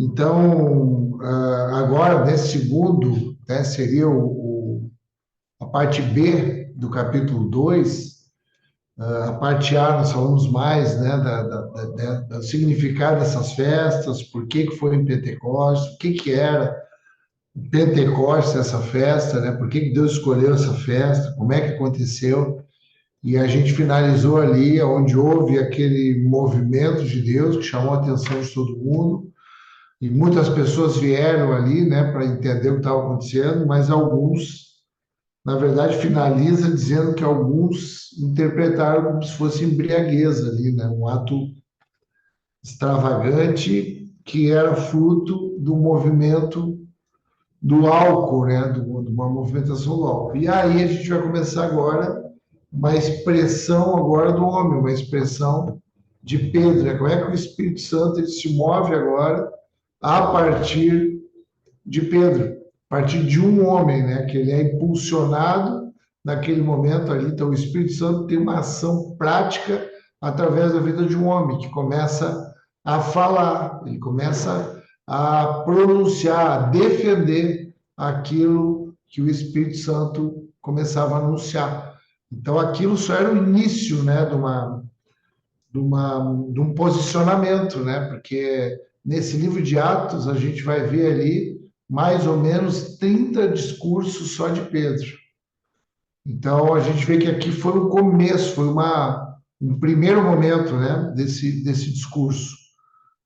Então, agora, nesse segundo, né, seria a parte B do capítulo 2. A parte A, nós falamos mais, né, do significado dessas festas, por que que foi em Pentecostes, o que que era Pentecostes, essa festa, né, por que que Deus escolheu essa festa, como é que aconteceu. E a gente finalizou ali, onde houve aquele movimento de Deus que chamou a atenção de todo mundo, e muitas pessoas vieram ali, né, para entender o que estava acontecendo, mas alguns, na verdade, finaliza dizendo que alguns interpretaram como se fosse embriaguez ali, né, um ato extravagante que era fruto do movimento do álcool, né, de uma movimentação do álcool. E aí a gente vai começar agora uma expressão agora do homem, uma expressão de Pedro, né? Como é que o Espírito Santo ele se move agora a partir de Pedro, a partir de um homem, né? Que ele é impulsionado naquele momento ali. Então, o Espírito Santo tem uma ação prática através da vida de um homem que começa a falar, ele começa a pronunciar, a defender aquilo que o Espírito Santo começava a anunciar. Então, aquilo só era o início, né, de um posicionamento, né? Porque nesse livro de Atos a gente vai ver ali mais ou menos 30 discursos só de Pedro. Então a gente vê que aqui foi um começo, foi um primeiro momento, né, desse discurso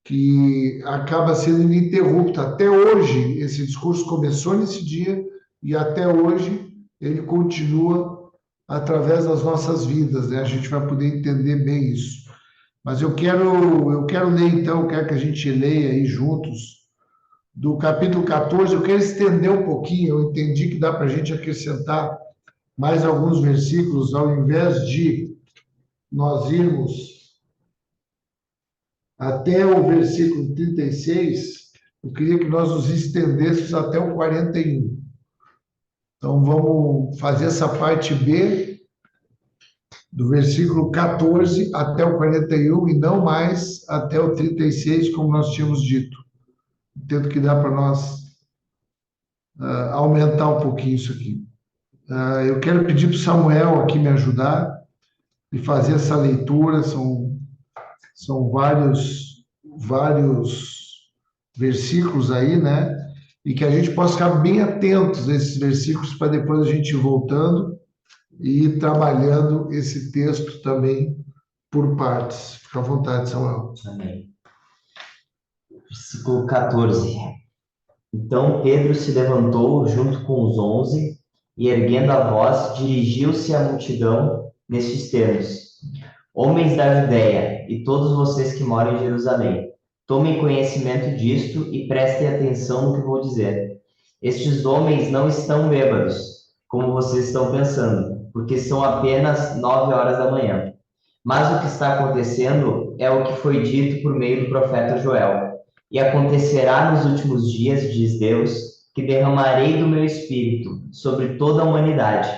que acaba sendo ininterrupto. Até hoje, esse discurso começou nesse dia e até hoje ele continua através das nossas vidas, né? A gente vai poder entender bem isso. Mas eu quero ler então, eu quero que a gente leia aí juntos, do capítulo 14. Eu quero estender um pouquinho, eu entendi que dá para a gente acrescentar mais alguns versículos, ao invés de nós irmos até o versículo 36, eu queria que nós nos estendêssemos até o 41. Então vamos fazer essa parte B, do versículo 14 até o 41, e não mais até o 36, como nós tínhamos dito. Tento que dá para nós aumentar um pouquinho isso aqui. Eu quero pedir para o Samuel aqui me ajudar e fazer essa leitura. São vários versículos aí, né? E que a gente possa ficar bem atentos a esses versículos para depois a gente ir voltando e ir trabalhando esse texto também por partes. Fica à vontade, Samuel. Amém. Versículo 14. Então Pedro se levantou junto com os 11 e, erguendo a voz, dirigiu-se à multidão nestes termos: Homens da Judéia e todos vocês que moram em Jerusalém, tomem conhecimento disto e prestem atenção no que vou dizer. Estes homens não estão bêbados, como vocês estão pensando, porque são apenas 9 horas da manhã. Mas o que está acontecendo é o que foi dito por meio do profeta Joel. E acontecerá nos últimos dias, diz Deus, que derramarei do meu espírito sobre toda a humanidade.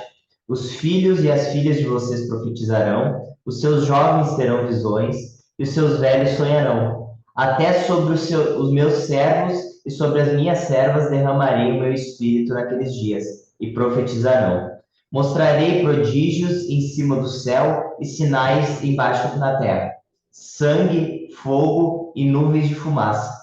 Os filhos e as filhas de vocês profetizarão, os seus jovens terão visões e os seus velhos sonharão. Até sobre os meus servos e sobre as minhas servas derramarei o meu espírito naqueles dias, e profetizarão. Mostrarei prodígios em cima do céu e sinais embaixo na terra: sangue, fogo e nuvens de fumaça.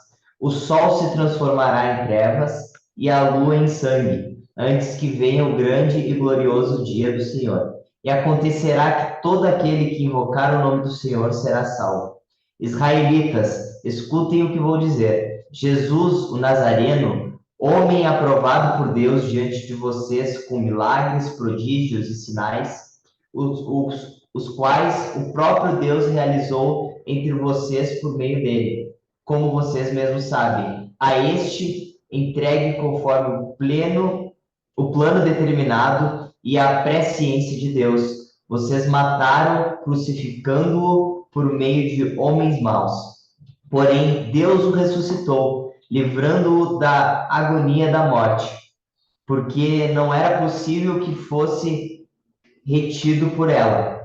O sol se transformará em trevas e a lua em sangue, antes que venha o grande e glorioso dia do Senhor. E acontecerá que todo aquele que invocar o nome do Senhor será salvo. Israelitas, escutem o que vou dizer. Jesus, o Nazareno, homem aprovado por Deus diante de vocês com milagres, prodígios e sinais, os quais o próprio Deus realizou entre vocês por meio dele, como vocês mesmos sabem. A este entregue conforme o plano determinado e a presciência de Deus. Vocês mataram, crucificando-o por meio de homens maus. Porém, Deus o ressuscitou, livrando-o da agonia da morte, porque não era possível que fosse retido por ela.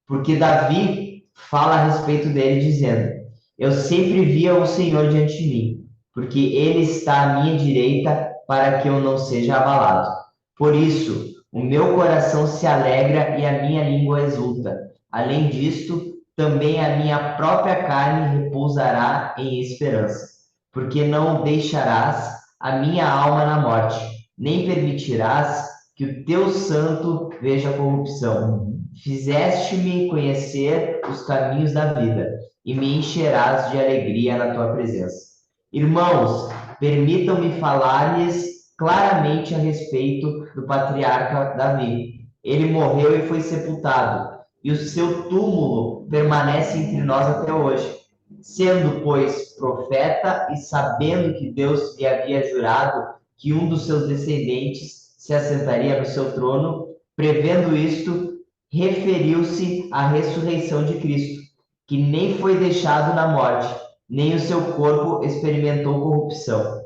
Porque Davi fala a respeito dele, dizendo: Eu sempre via o Senhor diante de mim, porque ele está à minha direita para que eu não seja abalado. Por isso, o meu coração se alegra e a minha língua exulta. Além disto, também a minha própria carne repousará em esperança, porque não deixarás a minha alma na morte, nem permitirás que o teu santo veja corrupção. Fizeste-me conhecer os caminhos da vida, e me encherás de alegria na tua presença. Irmãos, permitam-me falar-lhes claramente a respeito do patriarca Davi. Ele morreu e foi sepultado, e o seu túmulo permanece entre nós até hoje. Sendo, pois, profeta e sabendo que Deus lhe havia jurado que um dos seus descendentes se assentaria no seu trono, prevendo isto, referiu-se à ressurreição de Cristo, que nem foi deixado na morte, nem o seu corpo experimentou corrupção.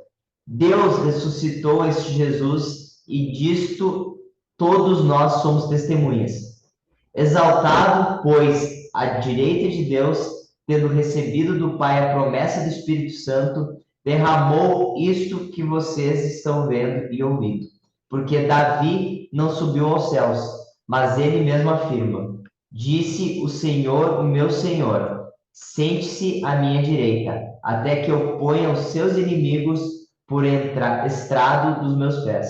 Deus ressuscitou este Jesus e disto todos nós somos testemunhas. Exaltado, pois, à direita de Deus, tendo recebido do Pai a promessa do Espírito Santo, derramou isto que vocês estão vendo e ouvindo. Porque Davi não subiu aos céus, mas ele mesmo afirma: Disse o Senhor, o meu Senhor, sente-se à minha direita, até que eu ponha os seus inimigos por estrado dos meus pés.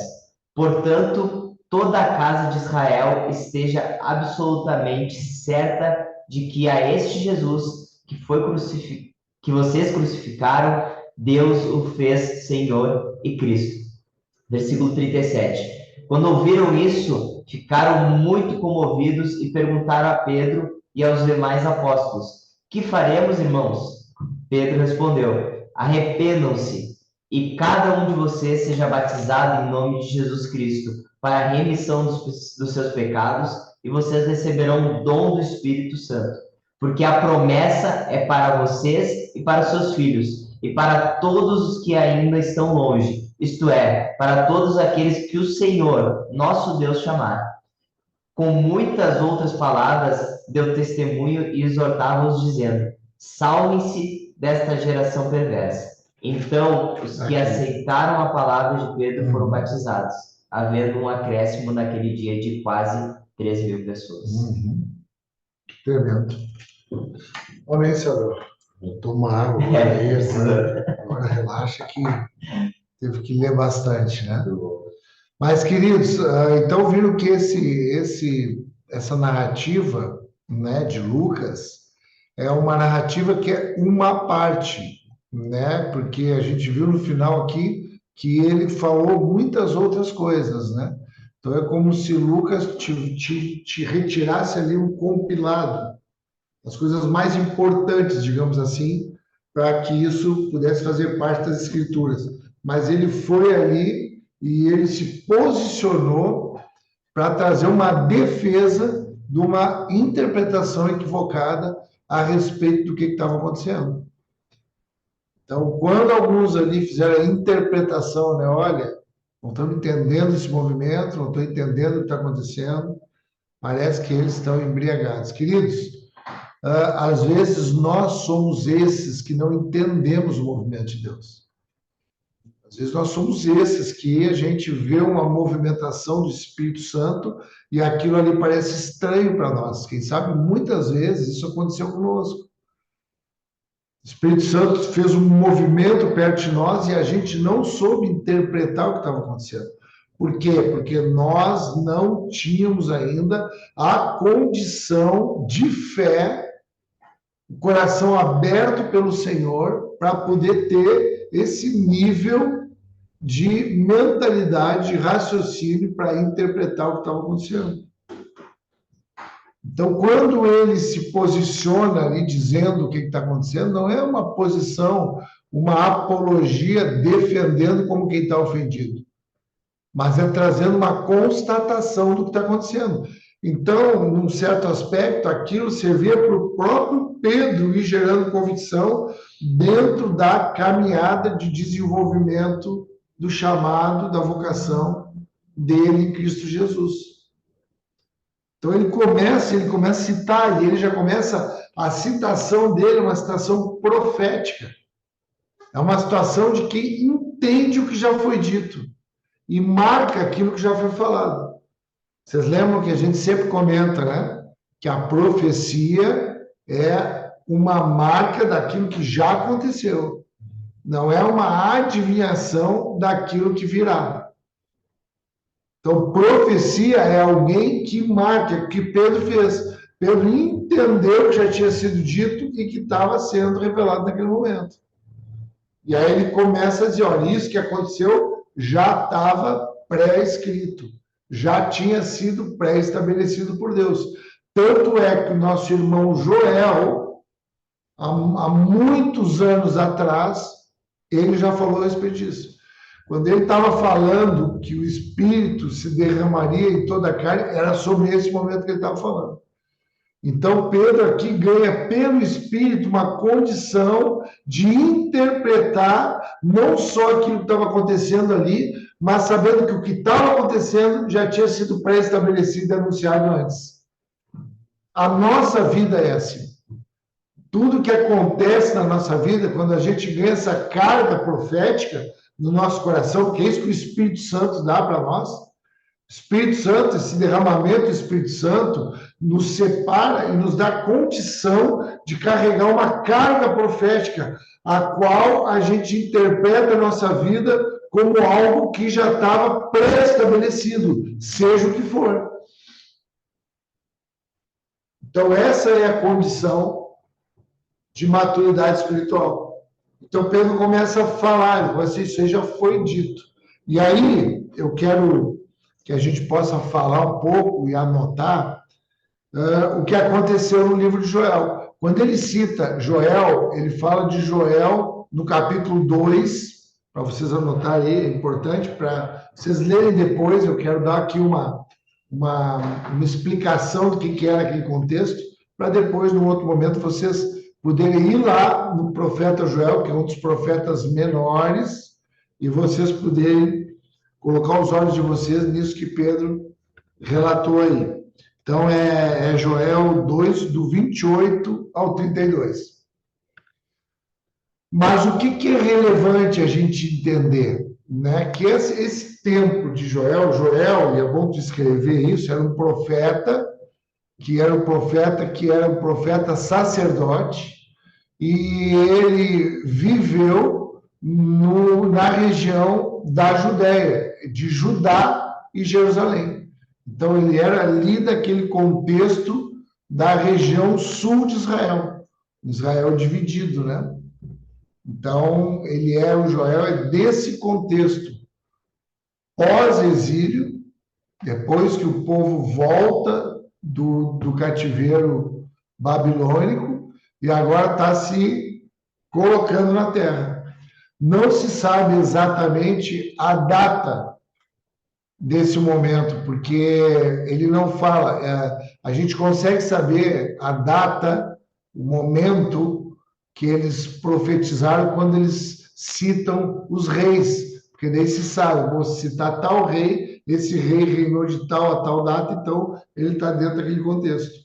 Portanto, toda a casa de Israel esteja absolutamente certa de que a este Jesus que vocês crucificaram, Deus o fez Senhor e Cristo. Versículo 37. Quando ouviram isso, ficaram muito comovidos e perguntaram a Pedro e aos demais apóstolos: Que faremos, irmãos? Pedro respondeu: Arrependam-se e cada um de vocês seja batizado em nome de Jesus Cristo para a remissão dos seus pecados, e vocês receberão o dom do Espírito Santo, porque a promessa é para vocês e para seus filhos, e para todos os que ainda estão longe, isto é, para todos aqueles que o Senhor, nosso Deus, chamar. Com muitas outras palavras, deu testemunho e exortava-os, dizendo: Salvem-se desta geração perversa. Então, os que aceitaram a palavra de Pedro foram batizados, havendo um acréscimo naquele dia de quase 3.000 pessoas. Tremendo. Amém, Senhor. Toma água, agora relaxa que teve que ler bastante, né? Mas, queridos, então viram que essa narrativa, né, de Lucas é uma narrativa que é uma parte, né? Porque a gente viu no final aqui que ele falou muitas outras coisas, né? Então é como se Lucas te retirasse ali um compilado, as coisas mais importantes, digamos assim, para que isso pudesse fazer parte das Escrituras. Mas ele foi ali e ele se posicionou para trazer uma defesa de uma interpretação equivocada a respeito do que estava acontecendo. Então, quando alguns ali fizeram a interpretação, né, olha, não estamos entendendo esse movimento, não estão entendendo o que está acontecendo, parece que eles estão embriagados. Queridos, às vezes nós somos esses que não entendemos o movimento de Deus. Às vezes nós somos esses que a gente vê uma movimentação do Espírito Santo e aquilo ali parece estranho para nós. Quem sabe muitas vezes isso aconteceu conosco. O Espírito Santo fez um movimento perto de nós e a gente não soube interpretar o que estava acontecendo. Por quê? Porque nós não tínhamos ainda a condição de fé, o coração aberto pelo Senhor, para poder ter esse nível de mentalidade, de raciocínio para interpretar o que estava acontecendo. Então, quando ele se posiciona ali dizendo o que está acontecendo, não é uma posição, uma apologia defendendo como quem está ofendido, mas é trazendo uma constatação do que está acontecendo. Então, num certo aspecto, aquilo servia para o próprio Pedro ir gerando convicção dentro da caminhada de desenvolvimento do chamado, da vocação dele em Cristo Jesus. Então ele começa a citar, e ele já começa a citação dele, uma citação profética. É uma situação de quem entende o que já foi dito e marca aquilo que já foi falado. Vocês lembram que a gente sempre comenta, né? Que a profecia é uma marca daquilo que já aconteceu. Não é uma adivinhação daquilo que virá. Então, profecia é alguém que marca, o que Pedro fez. Pedro entendeu que já tinha sido dito e que estava sendo revelado naquele momento. E aí ele começa a dizer, olha, isso que aconteceu já estava pré-escrito, já tinha sido pré-estabelecido por Deus. Tanto é que o nosso irmão Joel, há muitos anos atrás, ele já falou a respeito disso. Quando ele estava falando que o Espírito se derramaria em toda a carne, era sobre esse momento que ele estava falando. Então, Pedro aqui ganha pelo Espírito uma condição de interpretar não só aquilo que estava acontecendo ali, mas sabendo que o que estava acontecendo já tinha sido pré-estabelecido e anunciado antes. A nossa vida é assim. Tudo que acontece na nossa vida, quando a gente ganha essa carga profética no nosso coração, porque é isso que o Espírito Santo dá para nós, Espírito Santo, esse derramamento do Espírito Santo nos separa e nos dá condição de carregar uma carga profética, a qual a gente interpreta a nossa vida como algo que já estava pré-estabelecido, seja o que for. Então, essa é a condição de maturidade espiritual. Então, Pedro começa a falar, isso aí já foi dito. E aí, eu quero que a gente possa falar um pouco e anotar o que aconteceu no livro de Joel. Quando ele cita Joel, ele fala de Joel no capítulo 2, para vocês anotarem aí, é importante para vocês lerem depois, eu quero dar aqui uma explicação do que era aquele contexto, para depois, num outro momento, vocês poderem ir lá no profeta Joel, que é um dos profetas menores, e vocês poderem colocar os olhos de vocês nisso que Pedro relatou aí. Então, é Joel 2, do 28 ao 32. Mas o que é relevante a gente entender? Né? Que esse tempo de Joel, e é bom descrever isso, era um profeta que era um profeta sacerdote, e ele viveu na região da Judéia, de Judá e Jerusalém. Então, ele era ali daquele contexto da região sul de Israel, Israel dividido, né? Então, o Joel é desse contexto pós-exílio, depois que o povo volta do cativeiro babilônico e agora está se colocando na terra. Não se sabe exatamente a data desse momento, porque ele não fala. A gente consegue saber a data, o momento que eles profetizaram quando eles citam os reis, porque daí se sabe, vou citar tal rei, esse rei reinou de tal a tal data, então ele está dentro daquele contexto,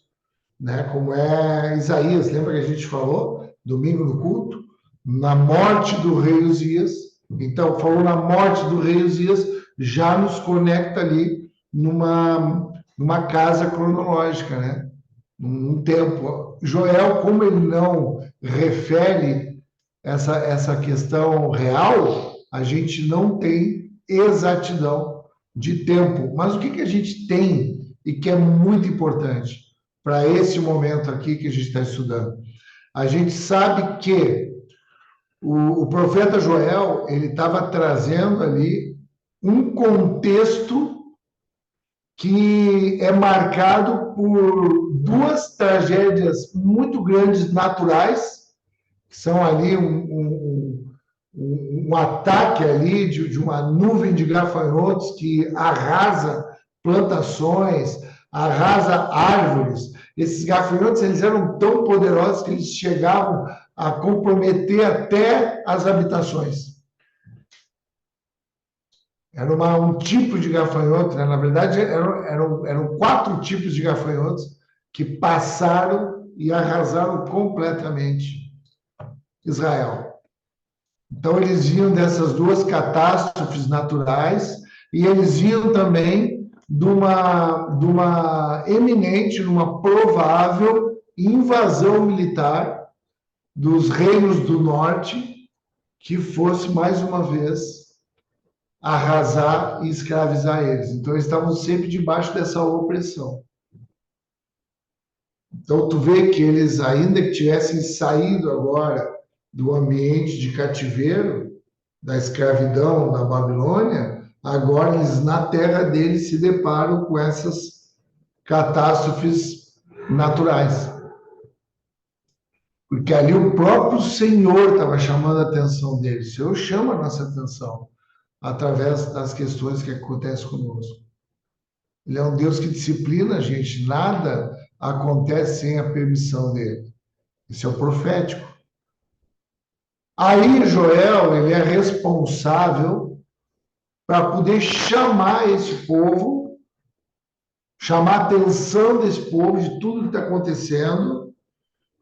né? Como é Isaías, lembra que a gente falou domingo no culto? Na morte do rei Uzias. Então, falou na morte do rei Uzias, já nos conecta ali numa casa cronológica, né? Num tempo. Joel, como ele não refere essa questão real, a gente não tem exatidão de tempo. Mas o que a gente tem e que é muito importante para esse momento aqui que a gente está estudando? A gente sabe que o profeta Joel, ele estava trazendo ali um contexto que é marcado por duas tragédias muito grandes naturais, que são ali um ataque ali de uma nuvem de gafanhotos que arrasa plantações, arrasa árvores. Esses gafanhotos, eles eram tão poderosos que eles chegavam a comprometer até as habitações. Era um tipo de gafanhoto, né? Na verdade, eram 4 tipos de gafanhotos que passaram e arrasaram completamente Israel. Então, eles vinham dessas duas catástrofes naturais e eles vinham também de uma eminente, numa provável invasão militar dos reinos do norte, que fosse mais uma vez arrasar e escravizar eles. Então, eles estavam sempre debaixo dessa opressão. Então, tu vê que eles, ainda que tivessem saído agora do ambiente de cativeiro, da escravidão da Babilônia, agora eles, na terra deles, se deparam com essas catástrofes naturais. Porque ali o próprio Senhor estava chamando a atenção deles. O Senhor chama a nossa atenção através das questões que acontecem conosco. Ele é um Deus que disciplina a gente. Nada acontece sem a permissão dele. Esse é o profético. Aí Joel, ele é responsável para poder chamar esse povo, chamar a atenção desse povo de tudo que está acontecendo,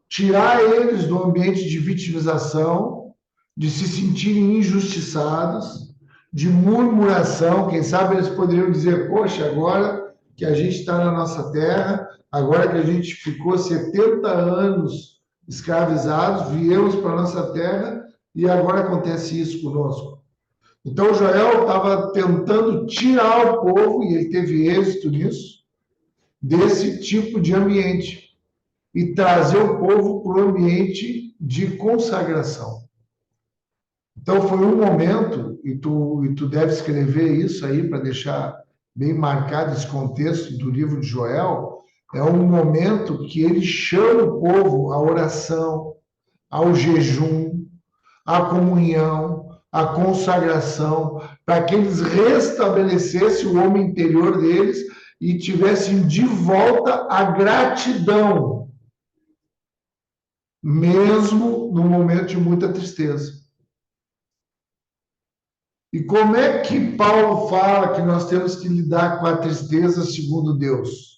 tirar eles do ambiente de vitimização, de se sentirem injustiçados, de murmuração. Quem sabe eles poderiam dizer: poxa, agora que a gente está na nossa terra, agora que a gente ficou 70 anos escravizados, viemos para a nossa terra e agora acontece isso conosco. Então, Joel estava tentando tirar o povo, e ele teve êxito nisso, desse tipo de ambiente e trazer o povo para o ambiente de consagração. Então, foi um momento, e tu deve escrever isso aí para deixar bem marcado esse contexto do livro de Joel, é um momento que ele chama o povo à oração, ao jejum, à comunhão, à consagração, para que eles restabelecessem o homem interior deles e tivessem de volta a gratidão, mesmo no momento de muita tristeza. E como é que Paulo fala que nós temos que lidar com a tristeza segundo Deus?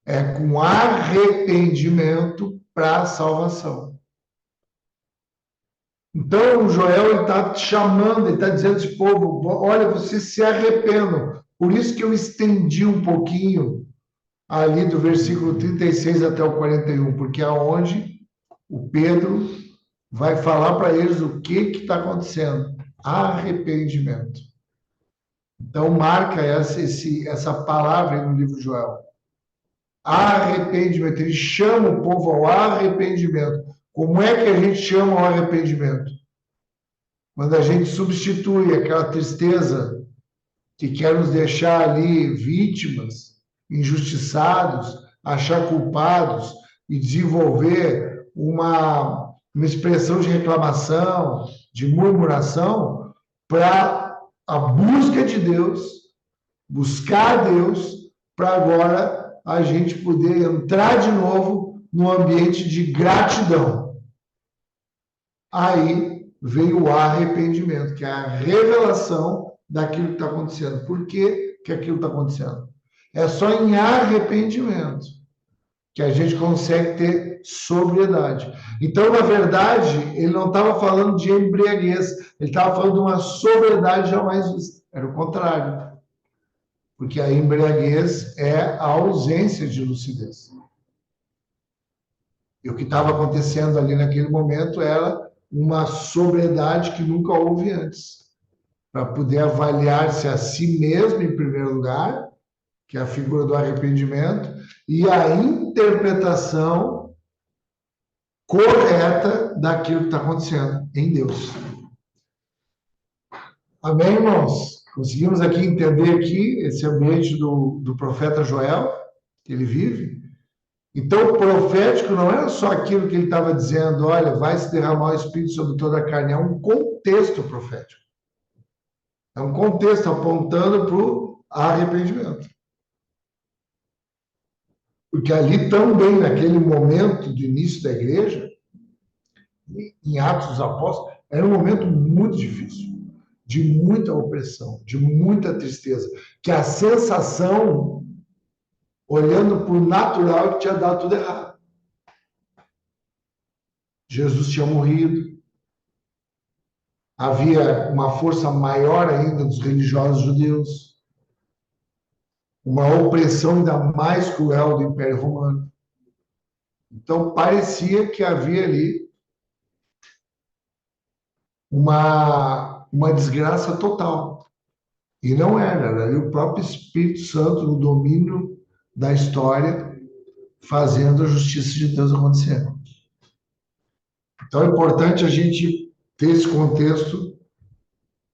É com arrependimento para a salvação. Então, o Joel está chamando, ele está dizendo esse povo: olha, vocês se arrependam. Por isso que eu estendi um pouquinho ali do versículo 36 até o 41, porque é onde o Pedro vai falar para eles o que está acontecendo. Arrependimento. Então, marca essa palavra aí no livro de Joel. Arrependimento. Ele chama o povo ao arrependimento. Como é que a gente chama ao arrependimento? Quando a gente substitui aquela tristeza que quer nos deixar ali vítimas, injustiçados, achar culpados e desenvolver uma expressão de reclamação, de murmuração, para a busca de Deus, buscar Deus, para agora a gente poder entrar de novo no ambiente de gratidão. Aí vem o arrependimento, que é a revelação daquilo que está acontecendo. Por que aquilo está acontecendo? É só em arrependimento que a gente consegue ter sobriedade. Então, na verdade, ele não estava falando de embriaguez, ele estava falando de uma sobriedade jamais vista. Era o contrário. Porque a embriaguez é a ausência de lucidez. E o que estava acontecendo ali naquele momento era uma sobriedade que nunca houve antes, para poder avaliar-se a si mesmo, em primeiro lugar, que é a figura do arrependimento, e a interpretação correta daquilo que está acontecendo em Deus. Amém, irmãos? Conseguimos aqui entender aqui esse ambiente do profeta Joel, que ele vive? Então, o profético não é só aquilo que ele estava dizendo: olha, vai se derramar o Espírito sobre toda a carne. É um contexto profético. É um contexto apontando para o arrependimento. Porque ali também, naquele momento do início da igreja, em Atos dos Apóstolos, era um momento muito difícil, de muita opressão, de muita tristeza, que a sensação, olhando para o natural, que tinha dado tudo errado. Jesus tinha morrido, havia uma força maior ainda dos religiosos judeus, uma opressão ainda mais cruel do Império Romano. Então, parecia que havia ali uma desgraça total. E não era ali o próprio Espírito Santo no domínio da história, fazendo a justiça de Deus acontecer. Então é importante a gente ter esse contexto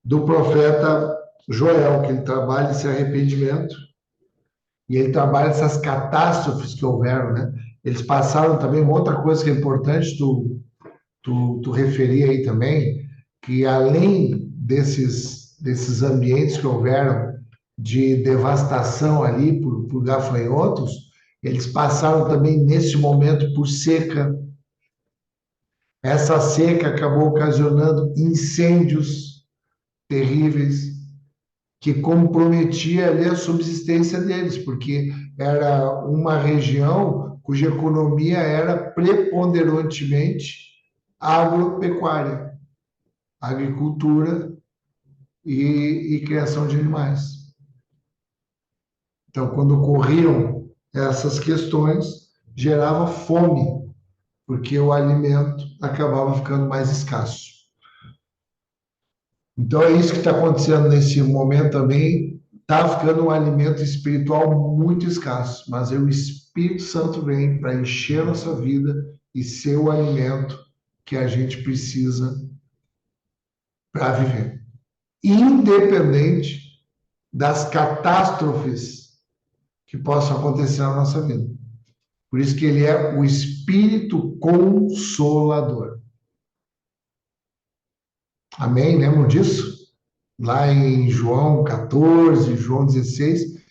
do profeta Joel, que ele trabalha esse arrependimento e ele trabalha essas catástrofes que houveram, né? Eles passaram também, uma outra coisa que é importante tu referir aí também, que além desses ambientes que houveram de devastação ali por gafanhotos, eles passaram também nesse momento por seca. Essa seca acabou ocasionando incêndios terríveis que comprometia ali a subsistência deles, porque era uma região cuja economia era preponderantemente agropecuária, agricultura e criação de animais. Então, quando ocorriam essas questões, gerava fome, porque o alimento acabava ficando mais escasso. Então, é isso que está acontecendo nesse momento também. Está ficando um alimento espiritual muito escasso, mas o Espírito Santo vem para encher a nossa vida e ser o alimento que a gente precisa para viver, independente das catástrofes que possam acontecer na nossa vida. Por isso que ele é o Espírito Consolador. Amém? Lembram disso? Lá em João 14, João 16,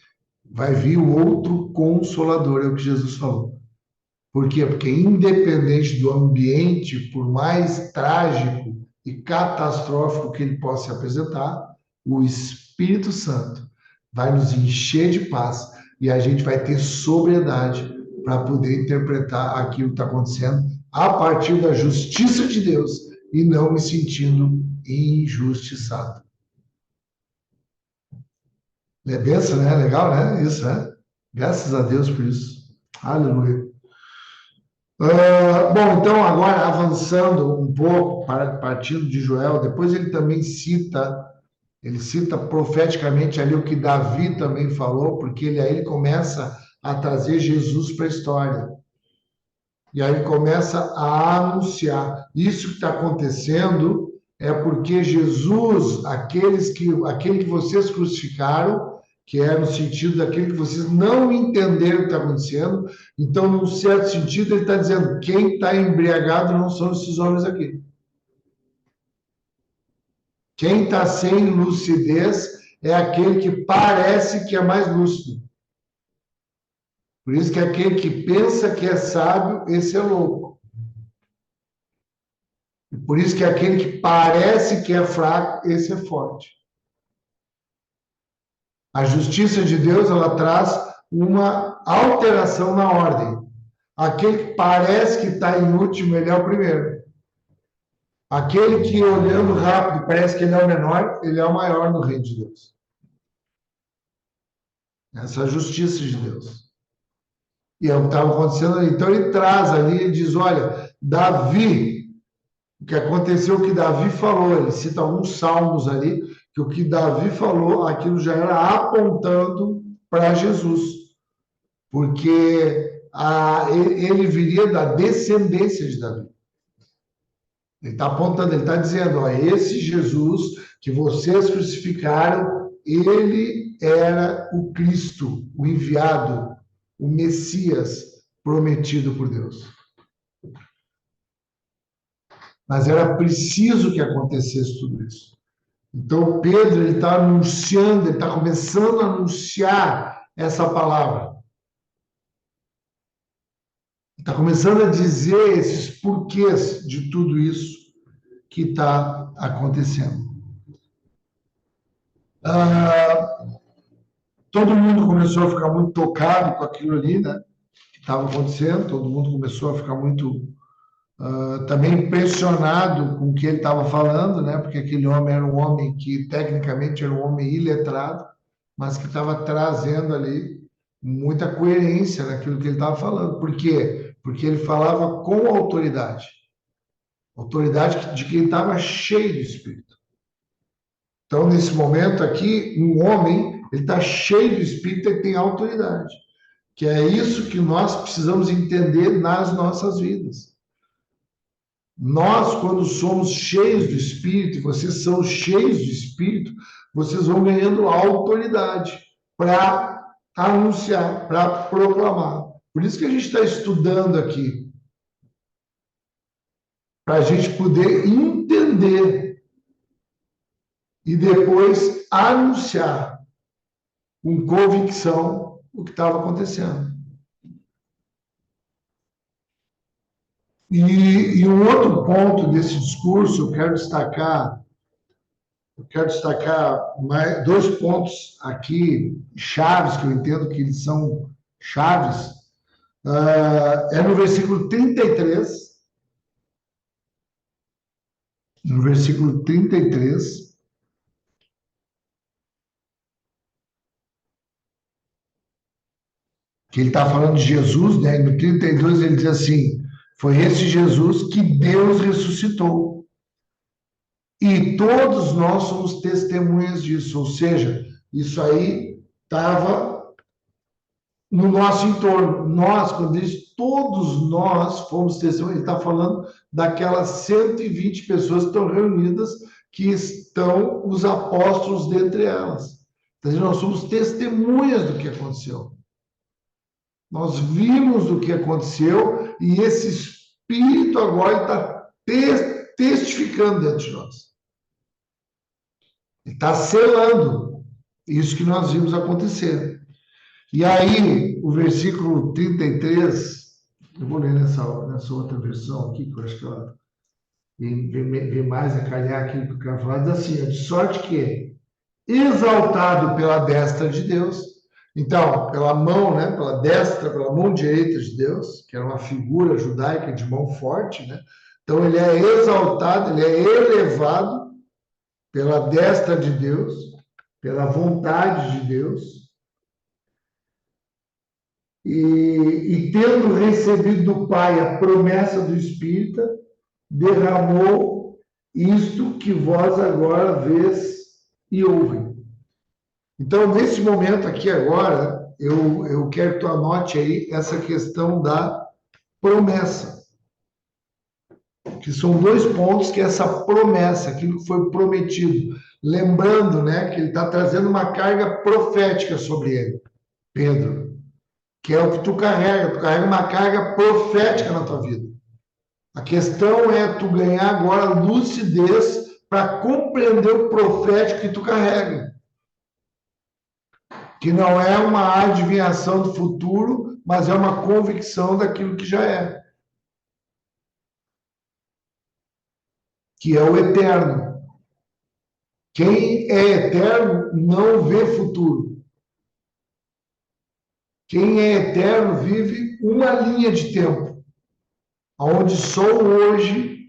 vai vir o outro Consolador, é o que Jesus falou. Por quê? Porque independente do ambiente, por mais trágico e catastrófico que ele possa se apresentar, o Espírito Santo vai nos encher de paz e a gente vai ter sobriedade para poder interpretar aquilo que está acontecendo a partir da justiça de Deus e não me sentindo injustiçado. É benção, né? Legal, né? Isso, né? Graças a Deus por isso. Aleluia. Bom, então, agora avançando um pouco, partindo de Joel, depois ele cita profeticamente ali o que Davi também falou, porque aí ele começa a trazer Jesus para a história. E aí ele começa a anunciar. Isso que está acontecendo é porque Jesus, aquele que vocês crucificaram, que é no sentido daquele que vocês não entenderam o que está acontecendo. Então, num certo sentido, ele está dizendo: quem está embriagado não são esses homens aqui. Quem está sem lucidez é aquele que parece que é mais lúcido. Por isso que aquele que pensa que é sábio, esse é louco. Por isso que aquele que parece que é fraco, esse é forte. A justiça de Deus, ela traz uma alteração na ordem. Aquele que parece que está em último, ele é o primeiro. Aquele que, olhando rápido, parece que ele é o menor, ele é o maior no reino de Deus. Essa é a justiça de Deus. E é o que estava acontecendo ali. Então ele traz ali, ele diz: olha, Davi, o que aconteceu, o que Davi falou, ele cita alguns salmos ali, que o que Davi falou, aquilo já era apontando para Jesus. Porque ele viria da descendência de Davi. Ele está apontando, ele está dizendo: ó, esse Jesus que vocês crucificaram, ele era o Cristo, o enviado, o Messias prometido por Deus. Mas era preciso que acontecesse tudo isso. Então, Pedro está anunciando, ele está começando a anunciar essa palavra. Está começando a dizer esses porquês de tudo isso que está acontecendo. Todo mundo começou a ficar muito tocado com aquilo ali, né? Que estava acontecendo, todo mundo começou a ficar muito também impressionado com o que ele estava falando, né? Porque aquele homem era um homem que tecnicamente era um homem iletrado, mas que estava trazendo ali muita coerência naquilo que ele estava falando. Por quê? Porque ele falava com autoridade, autoridade de quem estava cheio do Espírito. Então, nesse momento aqui, um homem, ele está cheio do Espírito e tem autoridade, que é isso que nós precisamos entender nas nossas vidas. Nós, quando somos cheios do Espírito, e vocês são cheios do Espírito, vocês vão ganhando autoridade para anunciar, para proclamar. Por isso que a gente está estudando aqui, para a gente poder entender e depois anunciar com convicção o que estava acontecendo. E um outro ponto desse discurso, eu quero destacar mais, 2 pontos aqui, chaves, que eu entendo que eles são chaves. É no versículo 33. No versículo 33. Que ele está falando de Jesus, né? No 32 ele diz assim: foi esse Jesus que Deus ressuscitou. E todos nós somos testemunhas disso, ou seja, isso aí estava no nosso entorno. Nós, quando diz todos nós fomos testemunhas, ele está falando daquelas 120 pessoas que estão reunidas, que estão os apóstolos dentre elas. Então, nós somos testemunhas do que aconteceu. Nós vimos o que aconteceu e esse Espírito agora está testificando dentro de nós. Ele está selando isso que nós vimos acontecer. E aí, o versículo 33, eu vou ler nessa outra versão aqui, que eu acho que ela vem mais a calhar aqui que eu quero falar, diz assim: de sorte que, exaltado pela destra de Deus, então, pela mão, né, pela destra, pela mão direita de Deus, que era uma figura judaica de mão forte, né? Então, ele é exaltado, ele é elevado pela destra de Deus, pela vontade de Deus, e tendo recebido do Pai a promessa do Espírito, derramou isto que vós agora vês e ouvem. Então, nesse momento aqui agora, eu quero que tu anote aí essa questão da promessa. Que são 2 pontos, que é essa promessa, aquilo que foi prometido. Lembrando, né, que ele está trazendo uma carga profética sobre ele, Pedro, que é o que tu carrega uma carga profética na tua vida. A questão é tu ganhar agora lucidez para compreender o profético que tu carrega. Que não é uma adivinhação do futuro, mas é uma convicção daquilo que já é. Que é o eterno. Quem é eterno não vê futuro. Quem é eterno vive uma linha de tempo, onde só o hoje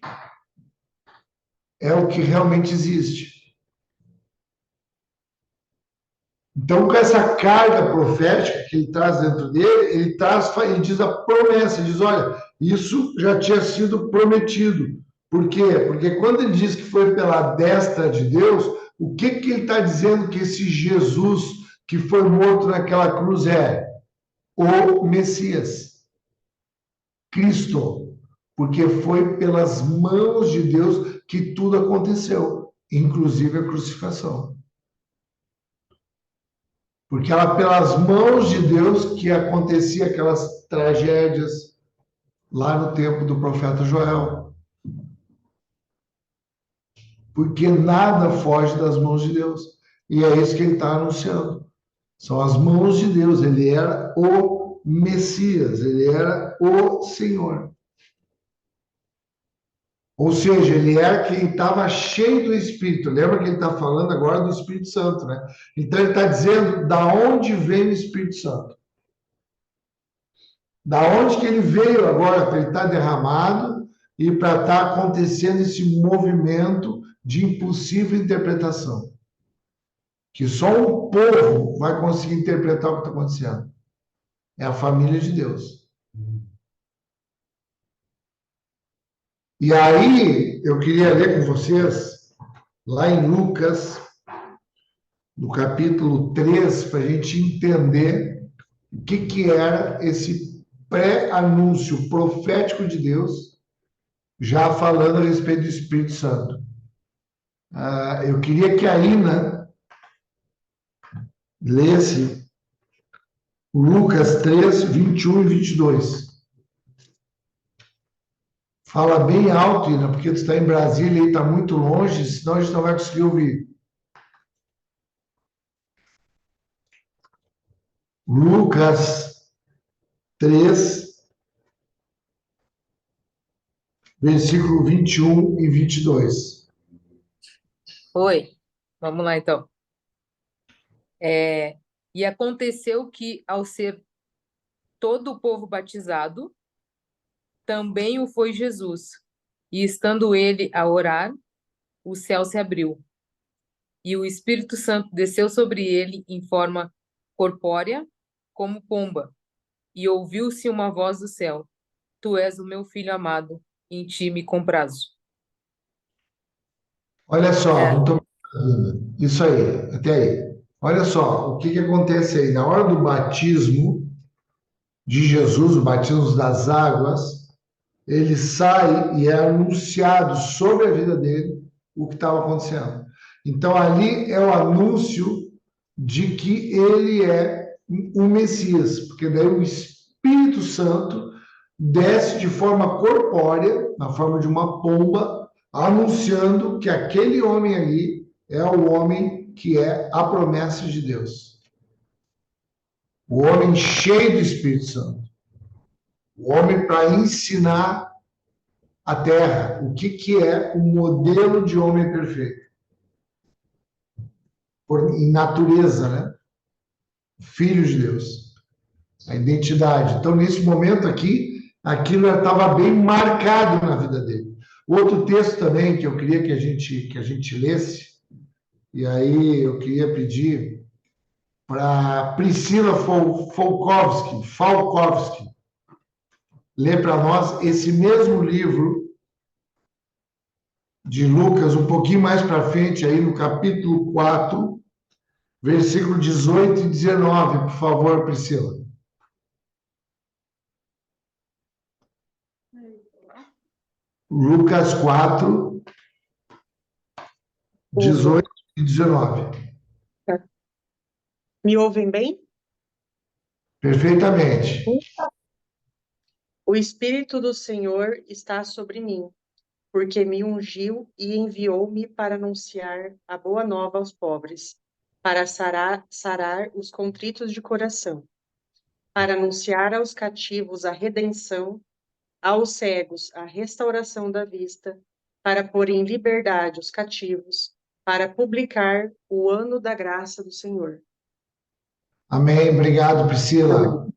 é o que realmente existe. Então, com essa carga profética que ele traz dentro dele, ele diz a promessa, ele diz: olha, isso já tinha sido prometido. Por quê? Porque quando ele diz que foi pela destra de Deus, o que ele está dizendo que esse Jesus que foi morto naquela cruz é? O Messias, Cristo. Porque foi pelas mãos de Deus que tudo aconteceu, inclusive a crucificação. Porque era pelas mãos de Deus que acontecia aquelas tragédias lá no tempo do profeta Joel. Porque nada foge das mãos de Deus. E é isso que ele está anunciando. São as mãos de Deus. Ele era o Messias, ele era o Senhor. Ou seja, ele era quem estava cheio do Espírito. Lembra que ele está falando agora do Espírito Santo, né? Então ele está dizendo da onde vem o Espírito Santo. Da onde que ele veio agora para ele estar derramado e para estar acontecendo esse movimento de impulsiva interpretação. Que só um povo vai conseguir interpretar o que está acontecendo. É a família de Deus. E aí, eu queria ler com vocês, lá em Lucas, no capítulo 3, para a gente entender o que era esse pré-anúncio profético de Deus, já falando a respeito do Espírito Santo. Eu queria que a Ina lesse Lucas 3, 21 e 22. Fala bem alto, Ina, porque tu está em Brasília e está muito longe, senão a gente não vai conseguir ouvir. Lucas 3, versículo 21 e 22. Oi, vamos lá então. E aconteceu que, ao ser todo o povo batizado, também o foi Jesus. E estando ele a orar, o céu se abriu, e o Espírito Santo desceu sobre ele em forma corpórea, como pomba, e ouviu-se uma voz do céu: Tu és o meu filho amado, em ti me comprazo. Olha só, É, muito obrigado, Ina. Isso aí, até aí. Olha só, o que acontece aí? Na hora do batismo de Jesus, o batismo das águas, ele sai e é anunciado sobre a vida dele o que estava acontecendo. Então, ali é o anúncio de que ele é o Messias, porque daí o Espírito Santo desce de forma corpórea, na forma de uma pomba, anunciando que aquele homem ali é o homem que é a promessa de Deus. O homem cheio do Espírito Santo. O homem para ensinar a terra, o que é o modelo de homem perfeito. Em natureza, né? Filho de Deus. A identidade. Então, nesse momento aqui, aquilo estava bem marcado na vida dele. Outro texto também que eu queria que a gente lesse, e aí eu queria pedir para Priscila Falkowski ler para nós esse mesmo livro de Lucas, um pouquinho mais para frente, aí no capítulo 4, versículo 18 e 19, por favor, Priscila. Lucas 4, 18 e 19. Me ouvem bem? Perfeitamente. O Espírito do Senhor está sobre mim, porque me ungiu e enviou-me para anunciar a boa nova aos pobres, para sarar os contritos de coração, para anunciar aos cativos a redenção, aos cegos a restauração da vista, para pôr em liberdade os cativos, para publicar o ano da graça do Senhor. Amém. Obrigado, Priscila.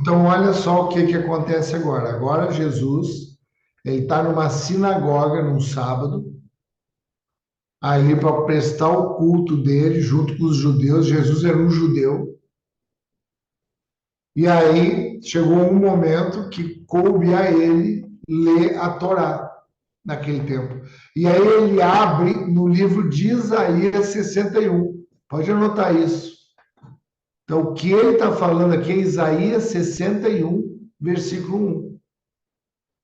Então, olha só o que acontece agora. Agora, Jesus, ele está numa sinagoga num sábado, aí para prestar o culto dele junto com os judeus. Jesus era um judeu. E aí chegou um momento que coube a ele ler a Torá naquele tempo. E aí ele abre no livro de Isaías 61. Pode anotar isso. Então, o que ele está falando aqui é Isaías 61, versículo 1.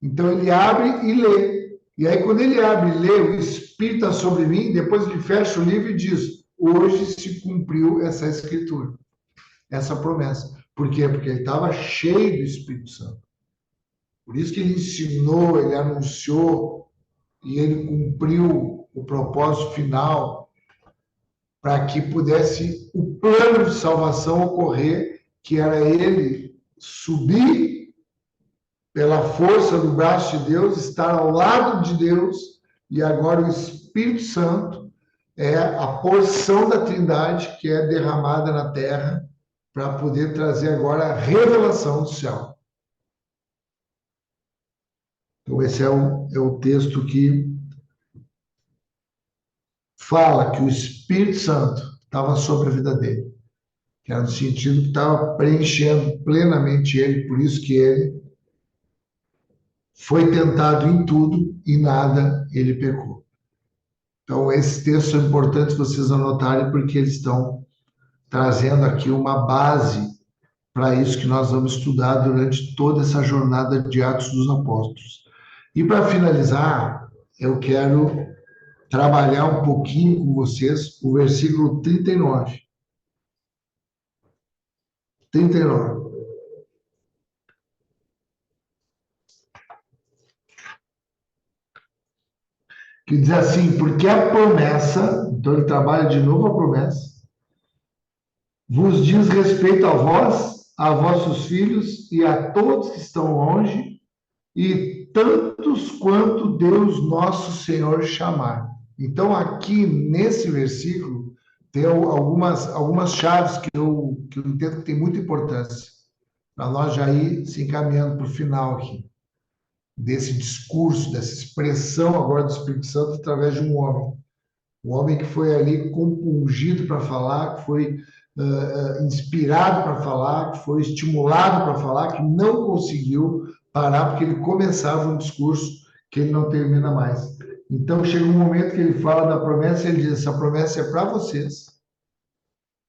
Então, ele abre e lê. E aí, quando ele abre e lê, o Espírito está sobre mim, depois ele fecha o livro e diz: hoje se cumpriu essa escritura, essa promessa. Por quê? Porque ele estava cheio do Espírito Santo. Por isso que ele ensinou, ele anunciou e ele cumpriu o propósito final para que pudesse o plano de salvação ocorrer, que era ele subir pela força do braço de Deus, estar ao lado de Deus, e agora o Espírito Santo é a porção da Trindade que é derramada na terra para poder trazer agora a revelação do céu. Então, esse é o texto que fala que o Espírito Santo estava sobre a vida dele, que era no sentido que estava preenchendo plenamente ele, por isso que ele foi tentado em tudo e nada ele pecou. Então, esses textos são importantes vocês anotarem, porque eles estão trazendo aqui uma base para isso que nós vamos estudar durante toda essa jornada de Atos dos Apóstolos. E para finalizar, eu quero trabalhar um pouquinho com vocês o versículo 39. 39. Que diz assim, porque a promessa, então ele trabalha de novo a promessa, vos diz respeito a vós, a vossos filhos e a todos que estão longe, e tantos quanto Deus nosso Senhor chamar. Então, aqui nesse versículo, tem algumas chaves que eu entendo que tem muita importância, para nós já ir se encaminhando para o final aqui, desse discurso, dessa expressão agora do Espírito Santo através de um homem. Um homem que foi ali compungido para falar, que foi inspirado para falar, que foi estimulado para falar, que não conseguiu parar, porque ele começava um discurso que ele não termina mais. Então, chega um momento que ele fala da promessa, e ele diz, essa promessa é para vocês,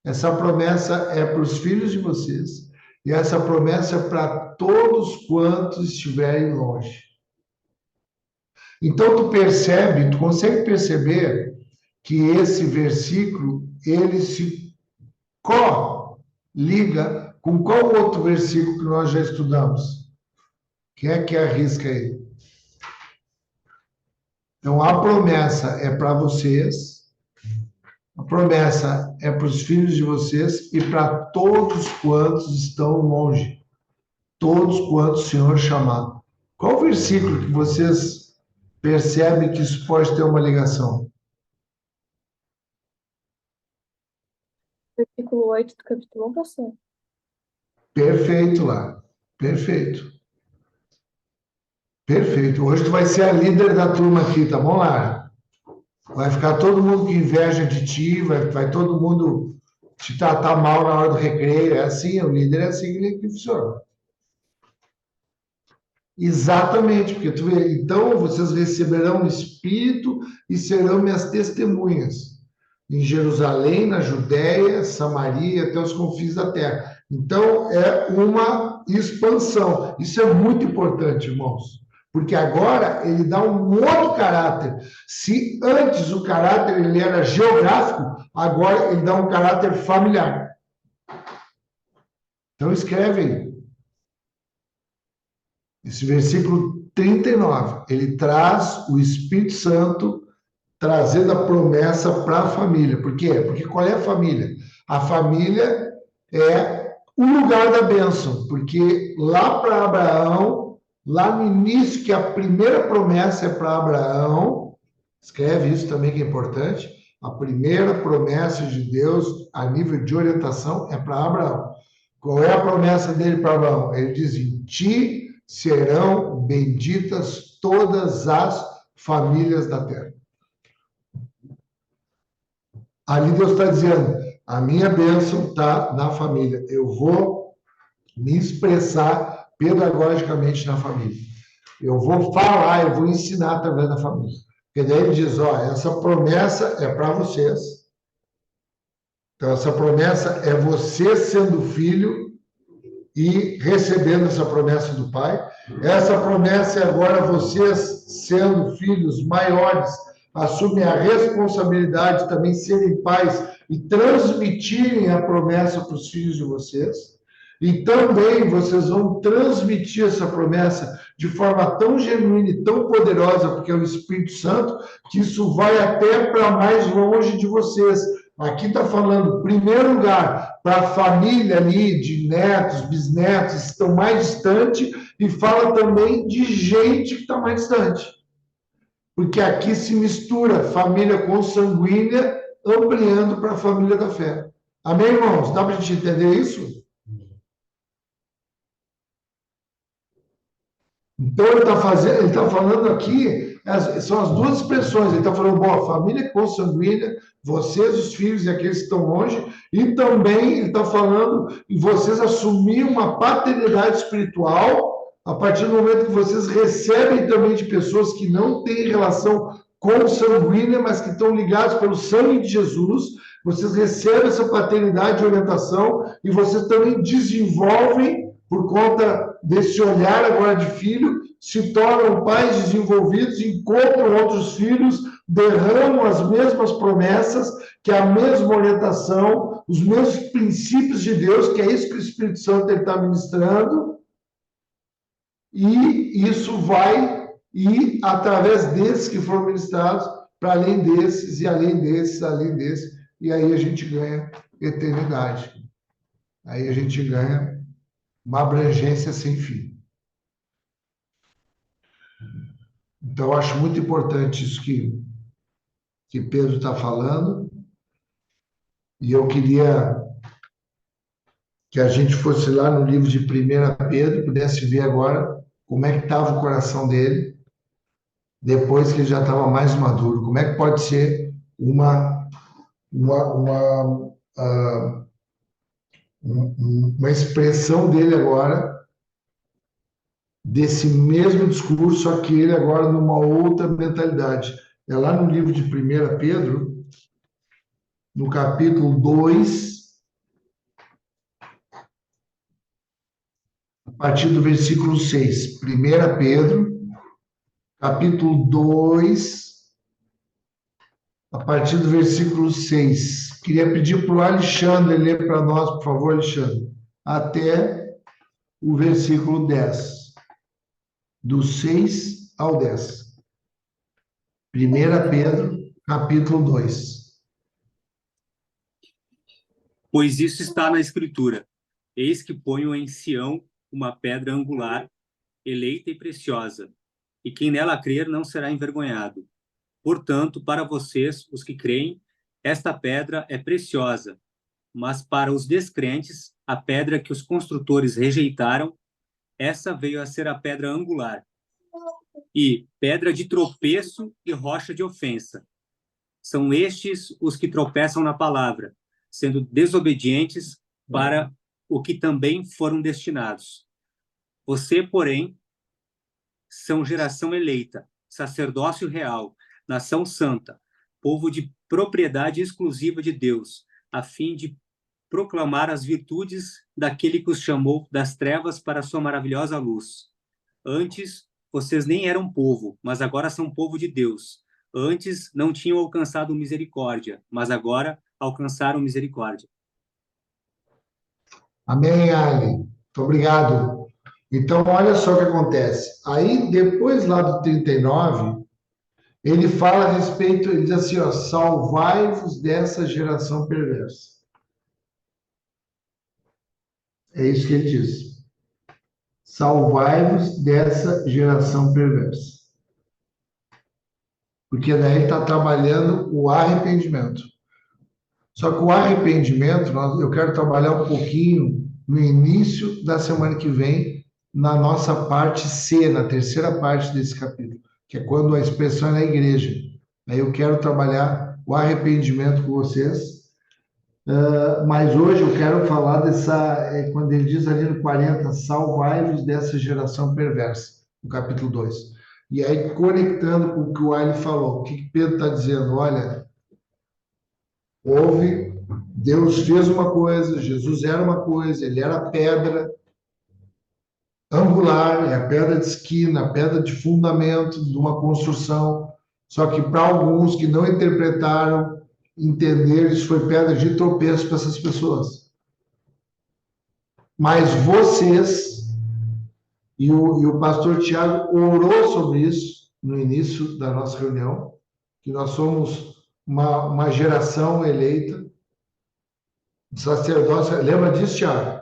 essa promessa é para os filhos de vocês, e essa promessa é para todos quantos estiverem longe. Então, tu consegue perceber que esse versículo, ele se liga com qual outro versículo que nós já estudamos? Quem é que arrisca aí? Então, a promessa é para vocês, a promessa é para os filhos de vocês e para todos quantos estão longe, todos quantos o Senhor chamar. Qual versículo que vocês percebem que isso pode ter uma ligação? Versículo 8 do capítulo 1, pastor. Perfeito lá. Perfeito. Perfeito. Hoje tu vai ser a líder da turma aqui, tá bom, Lara? Vai ficar todo mundo com inveja de ti, vai todo mundo te tratar mal na hora do recreio. É assim, o líder é assim que funciona. Exatamente, porque tu vê, então vocês receberão o Espírito e serão minhas testemunhas em Jerusalém, na Judéia, Samaria, até os confins da terra. Então é uma expansão. Isso é muito importante, irmãos, porque agora ele dá um outro caráter. Se antes o caráter ele era geográfico, agora ele dá um caráter familiar. Então escreve aí. Esse versículo 39, ele traz o Espírito Santo trazendo a promessa para a família. Por quê? Porque qual é a família? A família é o lugar da bênção, porque lá para Abraão, lá no início, que a primeira promessa é para Abraão, escreve isso também que é importante, a primeira promessa de Deus a nível de orientação é para Abraão. Qual é a promessa dele para Abraão? Ele diz, em ti serão benditas todas as famílias da terra. Ali Deus está dizendo, a minha bênção está na família. Eu vou me expressar pedagogicamente na família. Eu vou falar, eu vou ensinar através da família. Porque daí ele diz, ó, essa promessa é para vocês. Então, essa promessa é você sendo filho e recebendo essa promessa do Pai. Essa promessa é agora vocês, sendo filhos maiores, assumem a responsabilidade de também serem pais e transmitirem a promessa para os filhos de vocês. E também vocês vão transmitir essa promessa de forma tão genuína e tão poderosa, porque é o Espírito Santo, que isso vai até para mais longe de vocês. Aqui está falando, em primeiro lugar, para a família ali, de netos, bisnetos, que estão mais distante, e fala também de gente que está mais distante. Porque aqui se mistura família consanguínea, ampliando para a família da fé. Amém, irmãos? Dá para a gente entender isso? Então, ele está falando aqui, são as duas expressões. Ele está falando, bom, a família consanguínea, vocês, os filhos e aqueles que estão longe, e também ele está falando em vocês assumir uma paternidade espiritual a partir do momento que vocês recebem também de pessoas que não têm relação consanguínea, mas que estão ligados pelo sangue de Jesus. Vocês recebem essa paternidade de orientação e vocês também desenvolvem, por conta desse olhar agora de filho, se tornam pais desenvolvidos, encontram outros filhos, derramam as mesmas promessas, que é a mesma orientação, os mesmos princípios de Deus, que é isso que o Espírito Santo está ministrando, e isso vai ir através desses que foram ministrados, para além desses, e além desses, além desses, e aí a gente ganha eternidade. Aí a gente ganha uma abrangência sem fim. Então, eu acho muito importante isso que Pedro está falando, e eu queria que a gente fosse lá no livro de 1 Pedro, pudesse ver agora como é que estava o coração dele, depois que ele já estava mais maduro. Como é que pode ser uma expressão dele agora, desse mesmo discurso, só que ele agora numa outra mentalidade. É lá no livro de 1 Pedro, no capítulo 2, a partir do versículo 6. 1 Pedro, capítulo 2, a partir do versículo 6. Queria pedir para o Alexandre ler para nós, por favor, Alexandre, até o versículo 10. Do 6 ao 10. 1 Pedro, capítulo 2. Pois isso está na Escritura. Eis que ponho em Sião uma pedra angular, eleita e preciosa, e quem nela crer não será envergonhado. Portanto, para vocês, os que creem, esta pedra é preciosa, mas para os descrentes, a pedra que os construtores rejeitaram, essa veio a ser a pedra angular, e pedra de tropeço e rocha de ofensa. São estes os que tropeçam na palavra, sendo desobedientes para o que também foram destinados. Você, porém, são geração eleita, sacerdócio real, nação santa, povo de propriedade exclusiva de Deus, a fim de proclamar as virtudes daquele que os chamou das trevas para a sua maravilhosa luz. Antes, vocês nem eram povo, mas agora são povo de Deus. Antes, não tinham alcançado misericórdia, mas agora alcançaram misericórdia. Amém, Ali. Muito obrigado. Então, olha só o que acontece. Aí, depois lá do 39, ele fala a respeito, ele diz assim, ó, salvai-vos dessa geração perversa. É isso que ele diz. Salvai-vos dessa geração perversa. Porque daí ele está trabalhando o arrependimento. Só que o arrependimento, eu quero trabalhar um pouquinho no início da semana que vem, na nossa parte C, na terceira parte desse capítulo, que é quando a expressão é na igreja. Aí eu quero trabalhar o arrependimento com vocês. Mas hoje eu quero falar quando ele diz ali no 40, salvai-vos dessa geração perversa, no capítulo 2. E aí, conectando com o que o Ali falou, o que Pedro está dizendo? Olha, Deus fez uma coisa, Jesus era uma coisa, ele era a pedra angular, é a pedra de esquina, a pedra de fundamento de uma construção, só que para alguns que não interpretaram, entender, isso foi pedra de tropeço para essas pessoas. Mas vocês, e o pastor Tiago orou sobre isso no início da nossa reunião, que nós somos uma geração eleita, sacerdócio. Lembra disso, Tiago?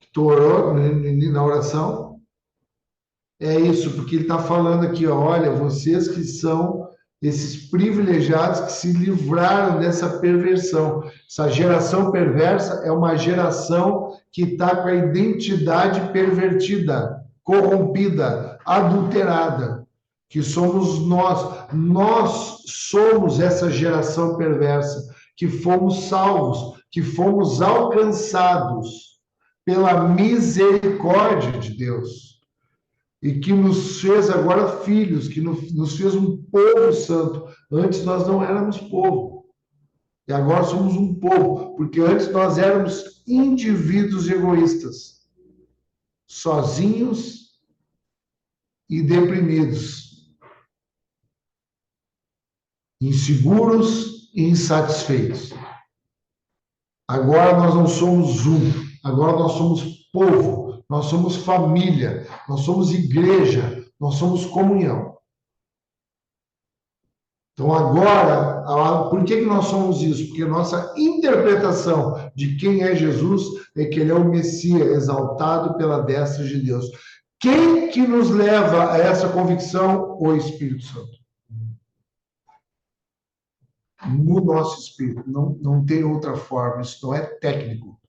Que tu orou na oração? É isso, porque ele está falando aqui, ó, olha, vocês que são esses privilegiados que se livraram dessa perversão. Essa geração perversa é uma geração que está com a identidade pervertida, corrompida, adulterada, que somos nós. Nós somos essa geração perversa, que fomos salvos, que fomos alcançados pela misericórdia de Deus. E que nos fez agora filhos, que nos fez um povo santo. Antes nós não éramos povo. E agora somos um povo, porque antes nós éramos indivíduos egoístas, sozinhos e deprimidos, inseguros e insatisfeitos. Agora nós não somos um, agora nós somos povo, nós somos família, nós somos igreja, nós somos comunhão. Então, agora, por que nós somos isso? Porque a nossa interpretação de quem é Jesus é que ele é o Messias exaltado pela destra de Deus. Quem que nos leva a essa convicção? O Espírito Santo. No nosso espírito. Não tem outra forma. Isso não é técnico.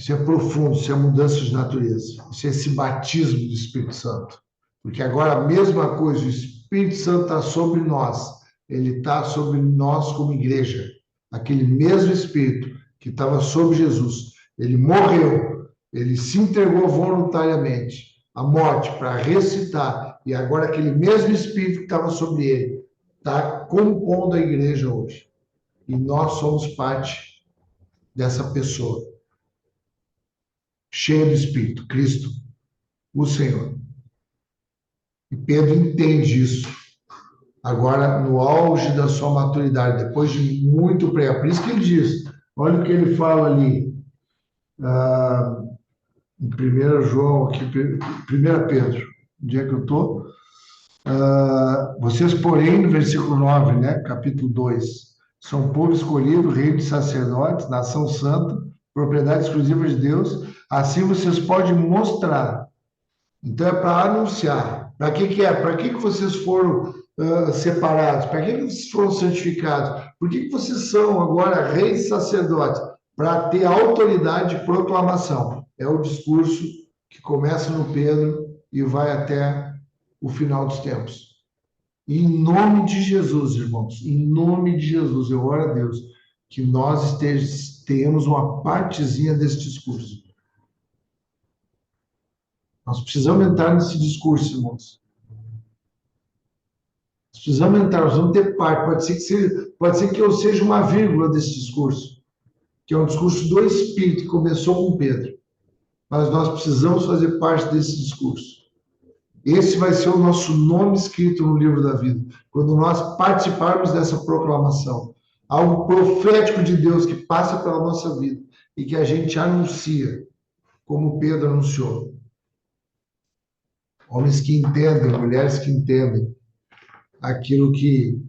Isso é profundo, isso é mudança de natureza. Isso é esse batismo do Espírito Santo. Porque agora a mesma coisa, o Espírito Santo está sobre nós. Ele está sobre nós como igreja. Aquele mesmo Espírito que estava sobre Jesus. Ele morreu, ele se entregou voluntariamente à morte para ressuscitar. E agora aquele mesmo Espírito que estava sobre ele está compondo a igreja hoje. E nós somos parte dessa pessoa. Cheia do Espírito, Cristo, o Senhor. E Pedro entende isso. Agora, no auge da sua maturidade, depois de muito pregar. Por isso que ele diz, olha o que ele fala ali, em 1 João, aqui, 1 Pedro, onde é que eu estou? Vocês, porém, no versículo 9, né, capítulo 2, são povo escolhido, reino de sacerdotes, nação santa, propriedade exclusiva de Deus, assim vocês podem mostrar. Então, é para anunciar. Para que é? Para que vocês foram separados? Para que vocês foram santificados? Por que vocês são agora reis e sacerdotes? Para ter autoridade de proclamação. É o discurso que começa no Pedro e vai até o final dos tempos. E em nome de Jesus, irmãos, em nome de Jesus, eu oro a Deus que nós tenhamos uma partezinha desse discurso. Nós precisamos entrar nesse discurso, irmãos. Nós precisamos entrar, nós vamos ter parte. Pode ser que eu seja uma vírgula desse discurso, que é um discurso do Espírito, que começou com Pedro. Mas nós precisamos fazer parte desse discurso. Esse vai ser o nosso nome escrito no livro da vida, quando nós participarmos dessa proclamação. Algo profético de Deus que passa pela nossa vida e que a gente anuncia, como Pedro anunciou. Homens que entendem, mulheres que entendem aquilo que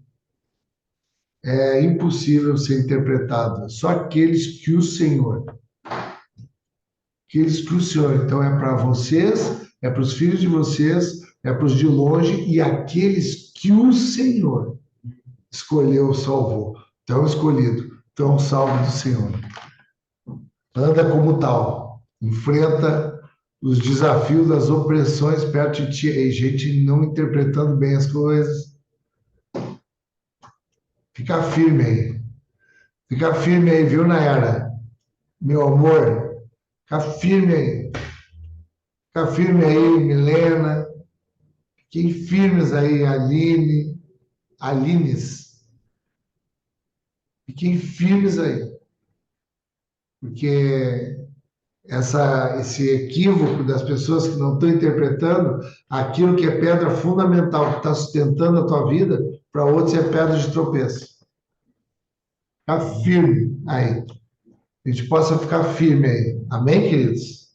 é impossível ser interpretado. Só aqueles que o Senhor. Então, é para vocês, é para os filhos de vocês, é para os de longe e aqueles que o Senhor escolheu, salvou. Estão escolhidos, estão salvos do Senhor. Anda como tal, enfrenta os desafios das opressões perto de ti. E gente não interpretando bem as coisas. Fica firme aí. Fica firme aí, viu, Nayara? Meu amor, fica firme aí. Fica firme aí, Milena. Fiquem firmes aí, Alines. Fiquem firmes aí. Porque esse equívoco das pessoas que não estão interpretando aquilo que é pedra fundamental, que está sustentando a tua vida, para outros é pedra de tropeço. Fica firme aí. A gente possa ficar firme aí. Amém, queridos?